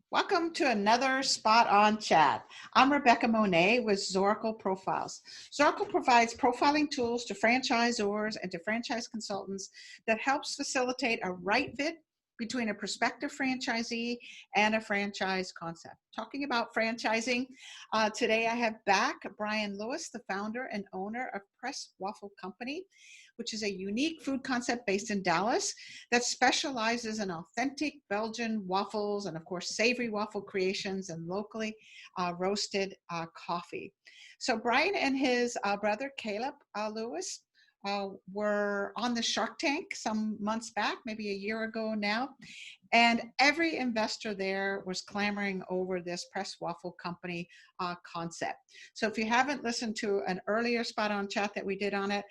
Welcome to another Spot On chat. I'm Rebecca Monet with Zorakle Profiles. Zorakle provides profiling tools to franchisors and to franchise consultants that helps facilitate a right fit between a prospective franchisee and a franchise concept. Talking about franchising, today I have back Bryan Lewis, the founder and owner of Press Waffle Company, which is a unique food concept based in Dallas that specializes in authentic Belgian waffles and, of course, savory waffle creations and locally roasted coffee. So Bryan and his brother, Caleb Lewis, were on the Shark Tank some months back, maybe a year ago now. And every investor there was clamoring over this Press Waffle Company concept. So if you haven't listened to an earlier Spot On chat that we did on it,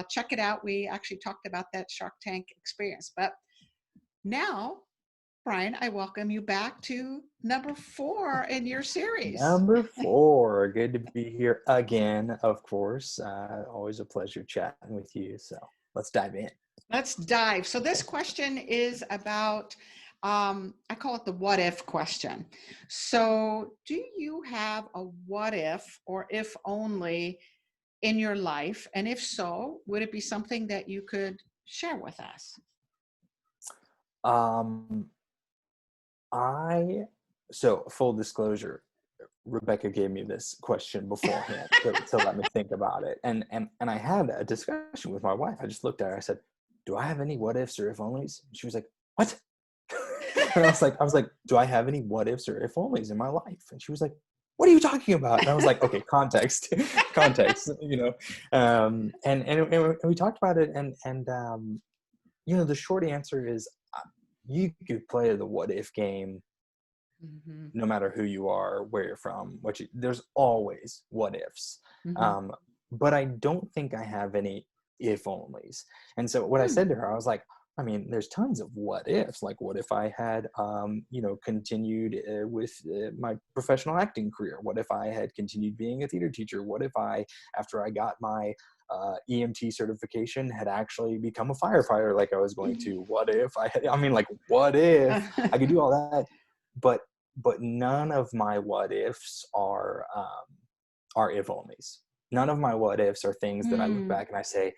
check it out. We actually talked about that Shark Tank experience. But now, Bryan, I welcome you back to number 4 in your series. Number 4. Good to be here again, of course. Always a pleasure chatting with you. So let's dive in. Let's dive. So this question is about, I call it the what if question. So do you have a what if or if only in your life? And if so, would it be something that you could share with us? So full disclosure, Rebecca gave me this question beforehand to let me think about it. And I had a discussion with my wife. I just looked at her. I said, do I have any what ifs or if onlys? And she was like, what? And I was like, do I have any what ifs or if onlys in my life? And she was like, what are you talking about? And I was like, okay, context, and we talked about it. And the short answer is you could play the what if game. Mm-hmm. No matter who you are, where you're from, there's always what ifs. Mm-hmm. But I don't think I have any if onlys. And so what I said to her, I was like, I mean, there's tons of what ifs. Like, what if I had, continued with my professional acting career? What if I had continued being a theater teacher? What if I, after I got my EMT certification, had actually become a firefighter like I was going to? What if what if I could do all that? But none of my what ifs are if onlys. None of my what ifs are things that I look back and I say,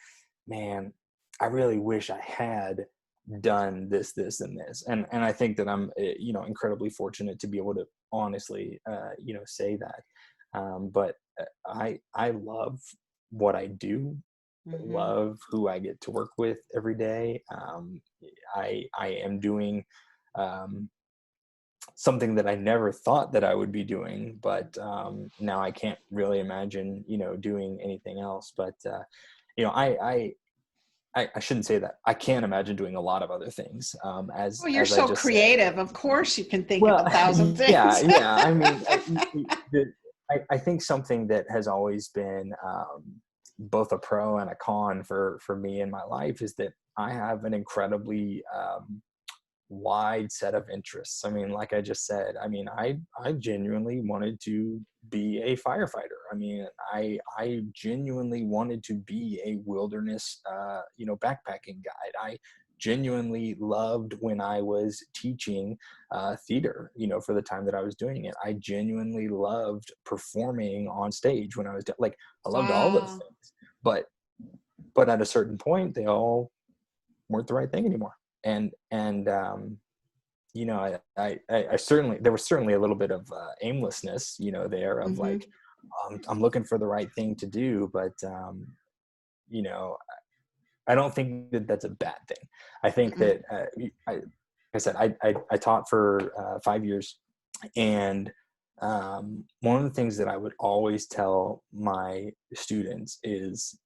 man, I really wish I had done this, and this. And I think that I'm, incredibly fortunate to be able to honestly, say that. But I love what I do. Mm-hmm. Love who I get to work with every day. I am doing, something that I never thought that I would be doing, but now I can't really imagine, doing anything else. But I shouldn't say that. I can't imagine doing a lot of other things. You're so creative. Of course, you can think of 1,000 things. Yeah. I mean, I think something that has always been both a pro and a con for me in my life is that I have an incredibly wide set of interests. I mean, like I just said, I mean, I genuinely wanted to be a firefighter. I mean, I genuinely wanted to be a wilderness, backpacking guide. I genuinely loved when I was teaching theater, for the time that I was doing it. I genuinely loved performing on stage when I was I loved all those things. But at a certain point, they all weren't the right thing anymore. And I certainly, there was certainly a little bit of aimlessness, there of like, I'm looking for the right thing to do, but I don't think that that's a bad thing. I think that I taught for 5 years, and one of the things that I would always tell my students is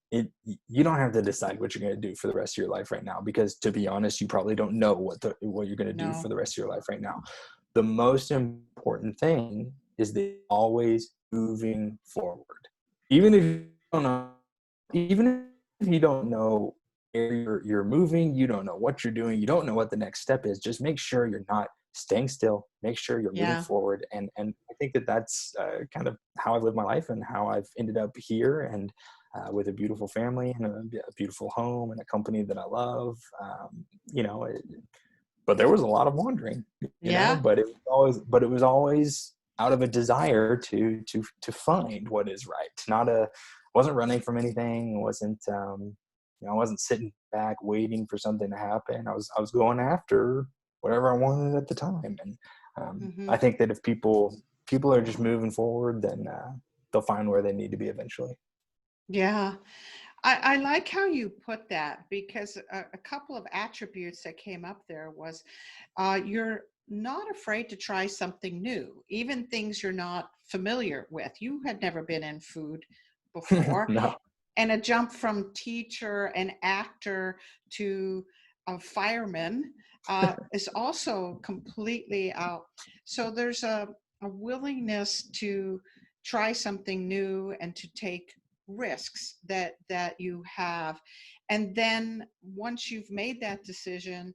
you don't have to decide what you're going to do for the rest of your life right now, because to be honest, you probably don't know what you're going to do for the rest of your life right now. The most important thing is that you're always moving forward. Even if you don't know where you're moving, you don't know what you're doing, you don't know what the next step is, just make sure you're not staying still, make sure you're moving forward. And I think that that's kind of how I live my life and how I've ended up here, and with a beautiful family and a beautiful home and a company that I love. but there was a lot of wandering, Yeah. but it was always out of a desire to find what is right. Wasn't running from anything. I wasn't sitting back waiting for something to happen. I was going after whatever I wanted at the time. And I think that if people are just moving forward, then they'll find where they need to be eventually. Yeah. I like how you put that, because a couple of attributes that came up there was you're not afraid to try something new, even things you're not familiar with. You had never been in food before. No. And a jump from teacher and actor to a fireman is also completely out. So there's a willingness to try something new and to take risks that you have. And then once you've made that decision,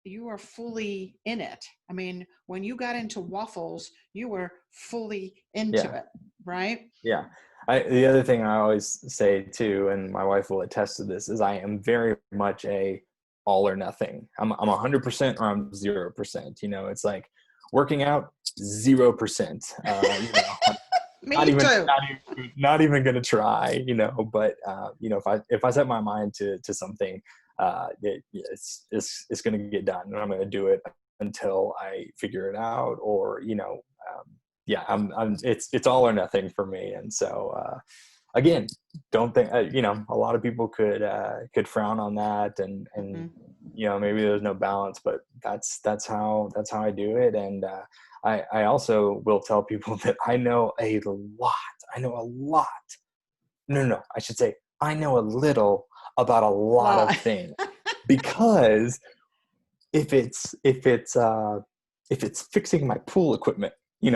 you are fully in it. I mean, when you got into waffles, you were fully into Yeah. it, right? Yeah. The other thing I always say too, and my wife will attest to this, is I am very much a all or nothing. I'm 100% or I'm 0%. It's like working out 0%. Me too. Not even gonna try. But if I set my mind to something, it's gonna get done, and I'm gonna do it until I figure it out, or yeah, it's all or nothing for me. And so again, don't think a lot of people could frown on that, and maybe there's no balance, but that's how I do it. And I also will tell people that I know a lot. No, I should say I know a little about a lot of things, because if it's fixing my pool equipment,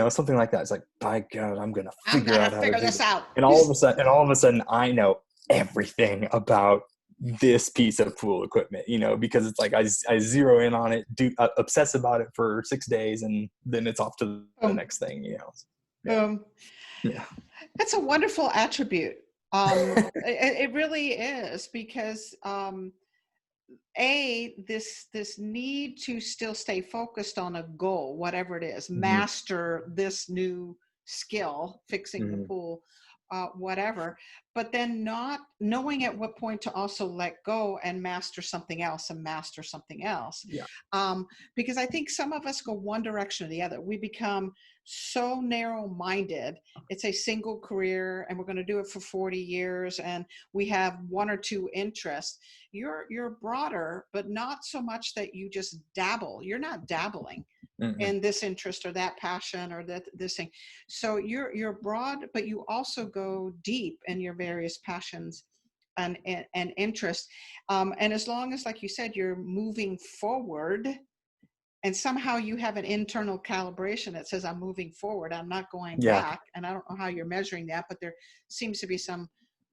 something like that, it's like, by God, I'm gonna figure out how to do this this. out. And all of a sudden, I know everything about this piece of pool equipment, because it's like I zero in on it, obsess about it for 6 days, and then it's off to the next thing. Yeah. Yeah. That's a wonderful attribute. It really is, because this need to still stay focused on a goal, whatever it is, master this new skill, fixing the pool, whatever, but then not knowing at what point to also let go and master something else and master something else. Yeah. Because I think some of us go one direction or the other. We become so narrow-minded. It's a single career, and we're going to do it for 40 years, and we have one or two interests. You're broader, but not so much that you just dabble. You're not dabbling in this interest or that passion or this thing. So you're broad, but you also go deep in your various passions and interests. And as long as, like you said, you're moving forward, and somehow you have an internal calibration that says, I'm moving forward, I'm not going back. And I don't know how you're measuring that, but there seems to be some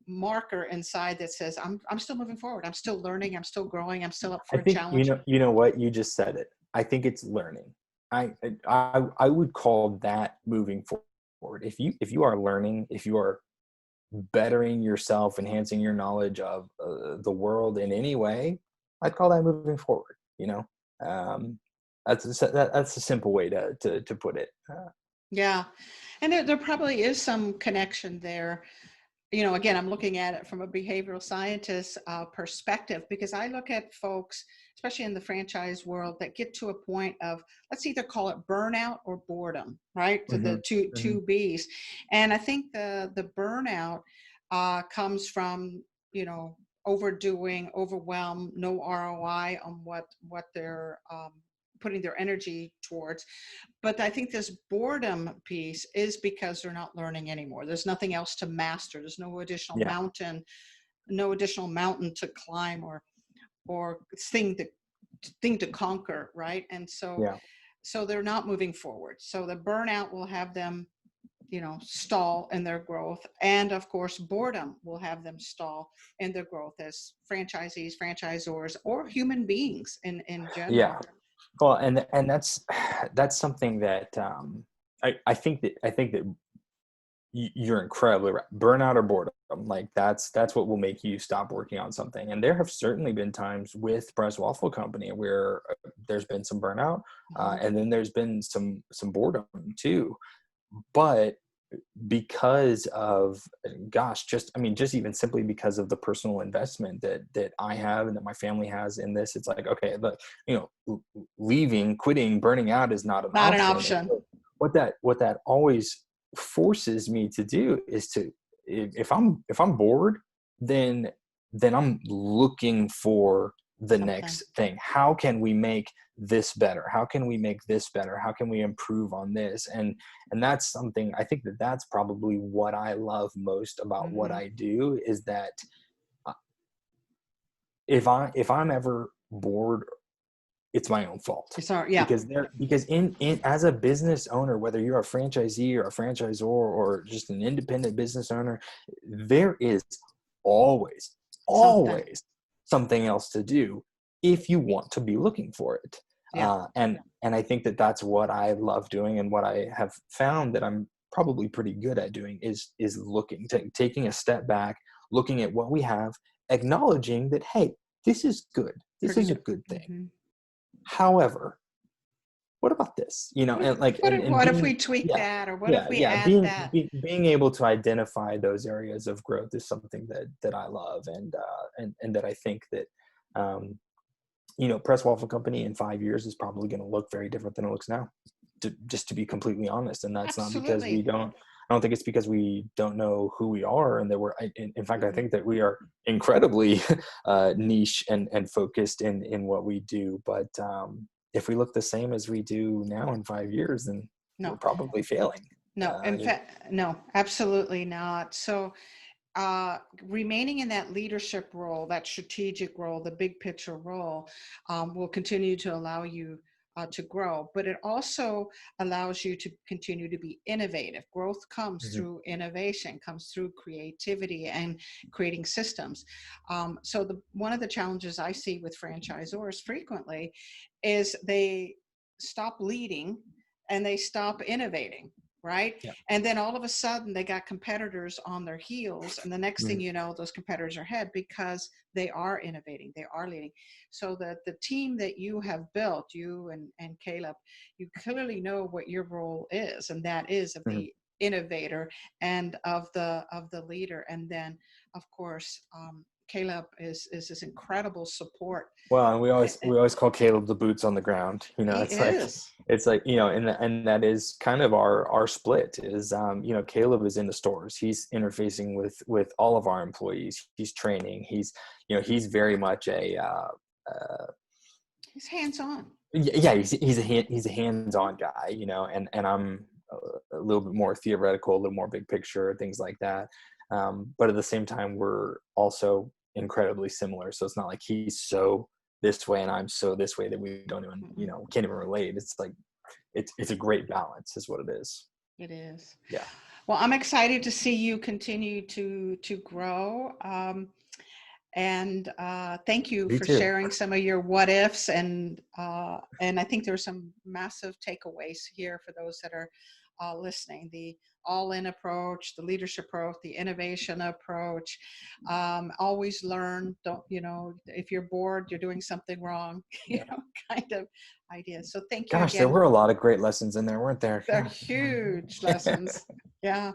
marker inside that says, I'm still moving forward. I'm still learning. I'm still growing. I'm still up for a challenge. You know what, you just said it. I think it's learning. I would call that moving forward. If you are learning, if you are bettering yourself, enhancing your knowledge of the world in any way, I'd call that moving forward. That's a simple way to put it. Yeah. And there probably is some connection there. Again, I'm looking at it from a behavioral scientist perspective, because I look at folks, especially in the franchise world, that get to a point of, let's either call it burnout or boredom, right? To the two Bs. And I think the burnout comes from, overdoing, overwhelm, no ROI on what they're putting their energy towards. But I think this boredom piece is because they're not learning anymore. There's nothing else to master. There's no additional mountain to climb or thing to conquer, right? And so they're not moving forward. So the burnout will have them, stall in their growth. And of course, boredom will have them stall in their growth as franchisees, franchisors, or human beings in general. Yeah. Well, and that's something that I think that you're incredibly right. Burnout or boredom, like that's what will make you stop working on something. And there have certainly been times with Press Waffle Company where there's been some burnout, and then there's been some boredom too. But because of, gosh, just even simply because of the personal investment that I have and that my family has in this, it's like, okay, look, leaving, quitting, burning out is not an Not an option. option. So what that always forces me to do is to, if I'm bored, then I'm looking for the Something. next thing. How can we make this better? How can we make this better? How can we improve on this? And that's something, I think that's probably what I love most about what I do, is that if I'm ever bored, it's my own fault. Yeah. Because in as a business owner, whether you're a franchisee or a franchisor or just an independent business owner, there is always something else to do if you want to be looking for it. Yeah. And I think that's what I love doing, and what I have found that I'm probably pretty good at doing is looking, taking a step back, looking at what we have, acknowledging that, hey, this is good. This is a good thing. However, what about this? And like, what if we tweak that, or what if we add that? Being able to identify those areas of growth is something that I love, and that I think that, Press Waffle Company in 5 years is probably going to look very different than it looks now, just to be completely honest. And that's not because I don't think it's because we don't know who we are, and that in fact, I think that we are incredibly niche and focused in what we do. But if we look the same as we do now in 5 years, then we're probably failing. No, in fact, no, absolutely not. So remaining in that leadership role, that strategic role, the big picture role, will continue to allow you to grow, but it also allows you to continue to be innovative. Growth comes through innovation, comes through creativity and creating systems. So one of the challenges I see with franchisors frequently is they stop leading and they stop innovating. Right. Yeah. And then all of a sudden they got competitors on their heels. And the next thing you know, those competitors are ahead because they are innovating, they are leading. So that the team that you have built, you and Caleb, you clearly know what your role is. And that is of the innovator and of the leader. And then, of course, Caleb is this incredible support. Well, and we always call Caleb the boots on the ground. It's like, and that is kind of our split is, Caleb is in the stores. He's interfacing with all of our employees. He's training. He's very much he's hands-on. Yeah, he's a hands-on guy, and I'm a little bit more theoretical, a little more big picture, things like that. But at the same time, we're also incredibly similar. So it's not like he's so this way and I'm so this way that we don't even, can't even relate. It's like, it's a great balance is what it is. It is. Yeah. Well, I'm excited to see you continue to grow. And thank you for sharing some of your what ifs. And I think there's some massive takeaways here for those that are listening. The all-in approach, the leadership approach, the innovation approach. Always learn. Don't, if you're bored, you're doing something wrong, kind of idea. So thank you. Gosh, again. There were a lot of great lessons in there, weren't there? They're huge lessons. Yeah.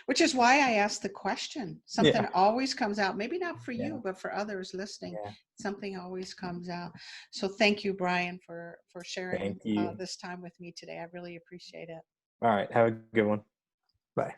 Which is why I asked the question. Something always comes out, maybe not for you, but for others listening, something always comes out. So thank you, Bryan, for sharing this time with me today. I really appreciate it. All right. Have a good one. Bye.